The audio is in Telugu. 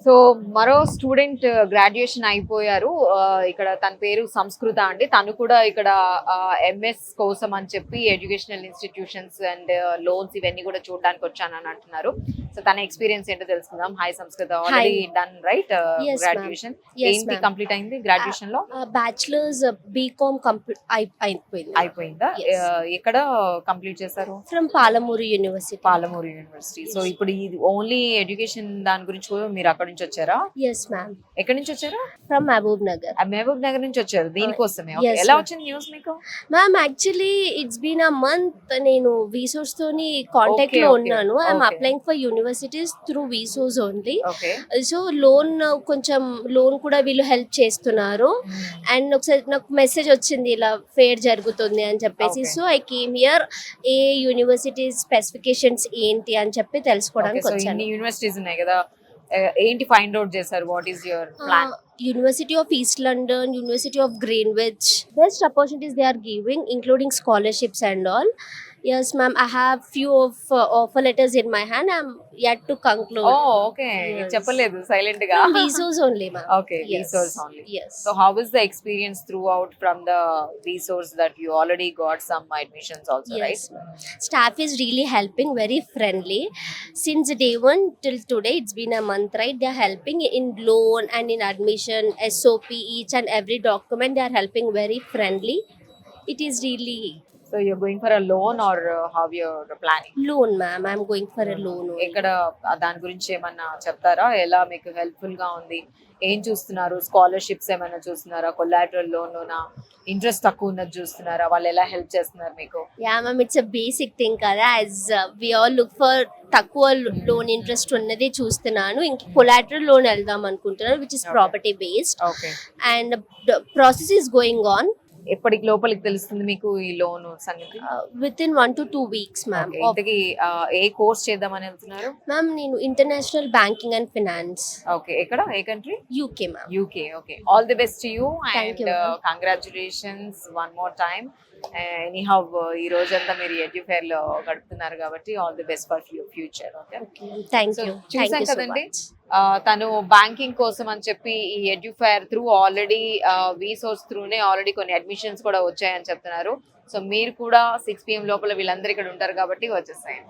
సో మరో స్టూడెంట్ గ్రాడ్యుయేషన్ అయిపోయారు. ఇక్కడ తన పేరు సంస్కృత అండి. తను కూడా ఇక్కడ ఎంఎస్ కోసం అని చెప్పి ఎడ్యుకేషనల్ ఇన్స్టిట్యూషన్స్ అండ్ లోన్స్ ఇవన్నీ కూడా చూడడానికి వచ్చానని అంటున్నారు. సో తన ఎక్స్పీరియన్స్ ఏంటో తెలుసుకుందాం. హాయ్ సంస్కృత, already done right Yes, ma'am. Graduation? Yes, ఏంటి ma'am. కంప్లీట్ అయింది గ్రాడ్యుయేషన్ లో? బ్యాచులర్స్ బీకామ్ అయిపోయింది అయిపోయిందా? Yes. ఎక్కడ కంప్లీట్ చేశారు? From Palamuru university. Palamuru university. So ఇప్పుడు ఇది ఓన్లీ ఎడ్యుకేషన్ దాని గురించి కూడా మీరు అక్కడ నుంచి వచ్చారా? ఎస్ మ్యామ్, ఎక్కడి నుంచి వచ్చారు? ఫ్రమ్ మహబూబ్ నగర్. మహబూబ్ నగర్ నుంచి వచ్చారు దీనికోసమే. Okay. Yes, ఎలా ma'am. వచ్చింది న్యూస్ మీకు? Ma'am actually it's been a month నేను వీసోర్స్ తోని కాంటాక్ట్ Okay, లో okay. ఉన్నాను. I'm Okay. Applying for universities through వీసోస్ ఓన్లీ. ఓకే. సో కొంచెం లోన్ కూడా వీళ్ళు హెల్ప్ చేస్తున్నారు. అండ్ ఒకసారి నాకు మెసేజ్ వచ్చింది ఇలా ఫేర్ జరుగుతుంది అని చెప్పేసి. Okay. So I came here A university specifications ఏంటి అని చెప్పి తెలుసుకోవడానికి సో వచ్చాను. ఇన్ని యూనివర్సిటీస్ ఉన్నాయి కదా, ఏంటి ఫైండ్ అవుట్ చేశారు? What is your plan? University of East London, University of Greenwich, best opportunities they are giving, including scholarships and all. Yes, ma'am. I have few of offer letters in my hand. I'm yet to conclude. Oh okay. Yes. చెప్పలేదు సైలెంట్ గా. Visas only, ma'am. Okay, resource only. Yes. So how is the experience throughout from the resource that you already got some admissions also, right? Yes, ma'am. Staff is really helping, very friendly. Since day one till today, it's been a month, right? They are helping in loan and in admission, SOP, each and every document. They are helping very friendly. It is really So you're going for a loan or how you're planning? loan, ma'am. I'm going for a loan only. ఎక్కడ దాని గురించి ఏమన్నా చెప్తారా? ఎలా మీకు హెల్ప్ఫుల్ గా ఉంది? ఏం చూస్తున్నారు? స్కాలర్షిప్స్ ఏమైనా చూస్తున్నారా? కొలాటరల్ లోన్ ఇంట్రెస్ట్ తక్కువ ఉన్నది చూస్తున్నారా? వాళ్ళు ఎలా హెల్ప్ చేస్తున్నారు మీకు? Yeah, ma'am. It's a basic thing కదా. As we all look for తక్కువ లోన్ ఇంట్రెస్ట్ ఉన్నది చూస్తున్నాను. ఇంక కొలాటరల్ లోన్ వెళ్దాం అనుకుంటున్నాను, which is Okay. property based, okay. and the process is going on. ఎప్పటికి లోపలికి తెలుస్తుంది మీకు ఈ లోన్ సంగతి? Within 1 to 2 weeks, ma'am. Okay. ఇంతకీ ఏ కోర్స్ చేద్దామని వెళ్తున్నారు? Ma'am, నేను international banking and finance, okay. ఎక్కడ? ఏ country? UK, ma'am. UK. Okay. All the best to you Thank and you, ma'am. Congratulations one more time. Anyhow ఈ రోజంతా మీరు ఎడ్యుఫేర్ లో గడుపుతున్నారు కాబట్టి all the best for future. Okay. Okay. Thank So, you. Thank చూసాం you so కదండి, much. తను బ్యాంకింగ్ కోసం అని చెప్పి ఈ ఎడ్యుఫేర్ త్రూ ఆల్రెడీ వీసోర్స్ త్రూనే ఆల్రెడీ కొన్ని అడ్మిషన్స్ కూడా వచ్చాయని చెప్తున్నారు. సో మీరు కూడా 6 PM లోపల వీళ్ళందరూ ఇక్కడ ఉంటారు కాబట్టి వచ్చేస్తాయండి.